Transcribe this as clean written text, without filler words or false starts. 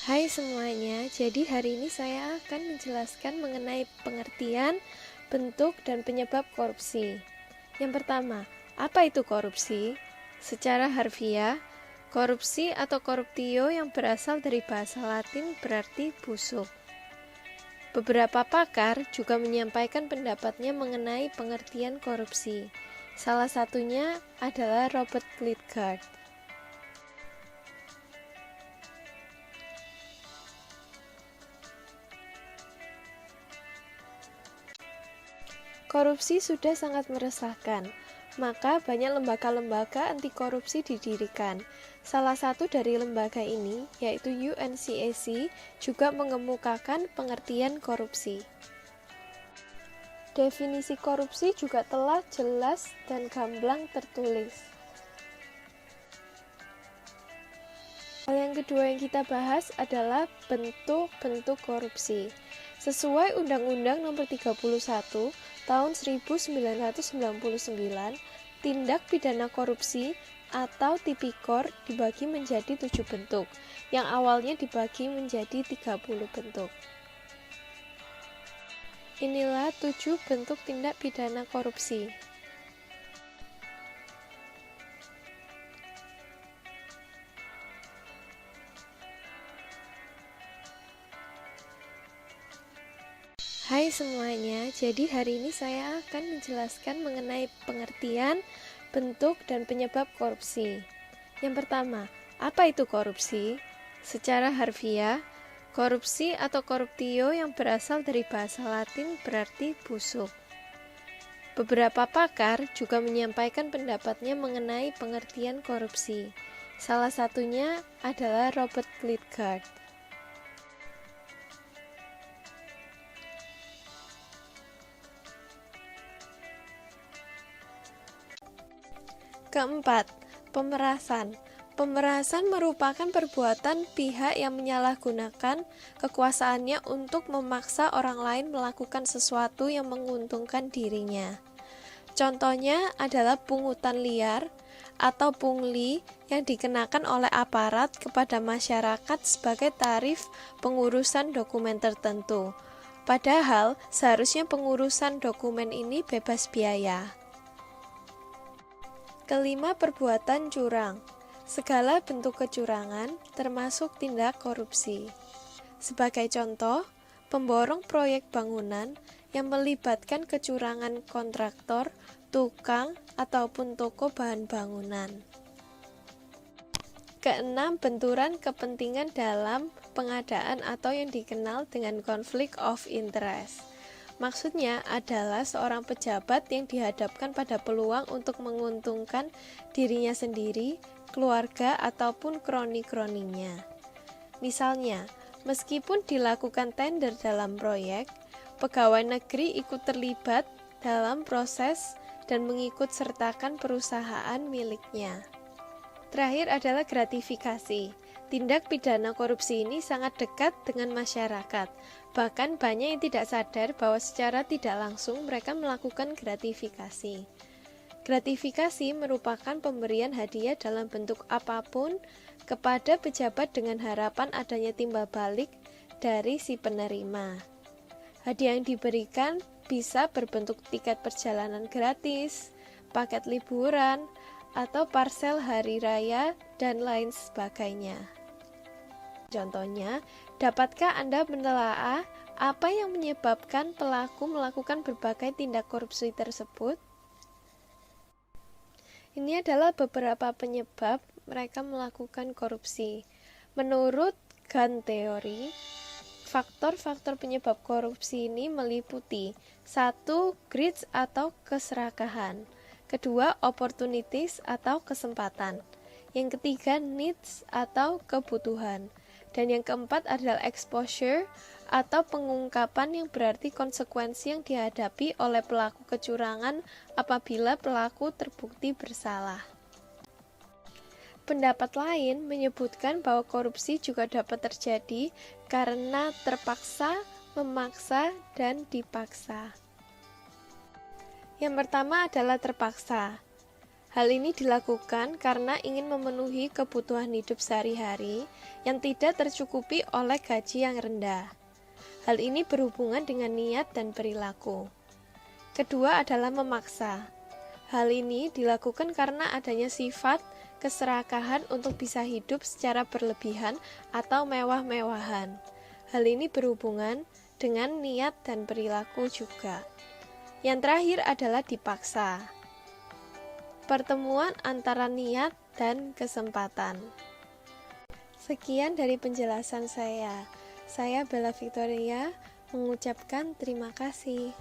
Hai semuanya, jadi hari ini saya akan menjelaskan mengenai pengertian, bentuk, dan penyebab korupsi. Yang pertama, apa itu korupsi? Secara harfiah, korupsi atau corruptio yang berasal dari bahasa Latin berarti busuk. Beberapa pakar juga menyampaikan pendapatnya mengenai pengertian korupsi. Salah satunya adalah Robert Lidgard. Korupsi sudah sangat meresahkan, maka banyak lembaga-lembaga anti korupsi didirikan. Salah satu dari lembaga ini, yaitu UNCAC, juga mengemukakan pengertian korupsi. Definisi korupsi juga telah jelas dan gamblang tertulis. Hal yang kedua yang kita bahas adalah bentuk-bentuk korupsi. Sesuai Undang-Undang Nomor 31 Tahun 1999, tindak pidana korupsi atau tipikor dibagi menjadi 7 bentuk, yang awalnya dibagi menjadi 30 bentuk. Inilah 7 bentuk tindak pidana korupsi. Hai semuanya, jadi hari ini saya akan menjelaskan mengenai pengertian, bentuk, dan penyebab korupsi. Yang pertama, apa itu korupsi? Secara harfiah, korupsi atau corruptio yang berasal dari bahasa Latin berarti busuk. Beberapa pakar juga menyampaikan pendapatnya mengenai pengertian korupsi. Salah satunya adalah Robert Lidgard. Keempat, pemerasan. Pemerasan merupakan perbuatan pihak yang menyalahgunakan kekuasaannya untuk memaksa orang lain melakukan sesuatu yang menguntungkan dirinya. Contohnya adalah pungutan liar atau pungli yang dikenakan oleh aparat kepada masyarakat sebagai tarif pengurusan dokumen tertentu. Padahal seharusnya pengurusan dokumen ini bebas biaya. Kelima, perbuatan curang. Segala bentuk kecurangan termasuk tindak korupsi. Sebagai contoh, pemborong proyek bangunan yang melibatkan kecurangan kontraktor, tukang, ataupun toko bahan bangunan. Keenam, benturan kepentingan dalam pengadaan atau yang dikenal dengan conflict of interest. Maksudnya adalah seorang pejabat yang dihadapkan pada peluang untuk menguntungkan dirinya sendiri, keluarga, ataupun kroni-kroninya. Misalnya, meskipun dilakukan tender dalam proyek, pegawai negeri ikut terlibat dalam proses dan mengikut sertakan perusahaan miliknya. Terakhir adalah gratifikasi. Tindak pidana korupsi ini sangat dekat dengan masyarakat. Bahkan banyak yang tidak sadar bahwa secara tidak langsung mereka melakukan gratifikasi. Gratifikasi merupakan pemberian hadiah dalam bentuk apapun kepada pejabat dengan harapan adanya timbal balik dari si penerima. Hadiah yang diberikan bisa berbentuk tiket perjalanan gratis, paket liburan, atau parsel hari raya, dan lain sebagainya. Contohnya, dapatkah Anda menelaah apa yang menyebabkan pelaku melakukan berbagai tindak korupsi tersebut? Ini adalah beberapa penyebab mereka melakukan korupsi. Menurut Gann teori, faktor-faktor penyebab korupsi ini meliputi 1. Greed atau keserakahan, 2. Opportunities atau kesempatan, yang ketiga needs atau kebutuhan, dan yang keempat adalah exposure atau pengungkapan yang berarti konsekuensi yang dihadapi oleh pelaku kecurangan apabila pelaku terbukti bersalah. Pendapat lain menyebutkan bahwa korupsi juga dapat terjadi karena terpaksa, memaksa, dan dipaksa. Yang pertama adalah terpaksa. Hal ini dilakukan karena ingin memenuhi kebutuhan hidup sehari-hari yang tidak tercukupi oleh gaji yang rendah. Hal ini berhubungan dengan niat dan perilaku. Kedua adalah memaksa. Hal ini dilakukan karena adanya sifat keserakahan untuk bisa hidup secara berlebihan atau mewah-mewahan. Hal ini berhubungan dengan niat dan perilaku juga. Yang terakhir adalah dipaksa. Pertemuan antara niat dan kesempatan. Sekian dari penjelasan saya. Saya Bella Victoria mengucapkan terima kasih.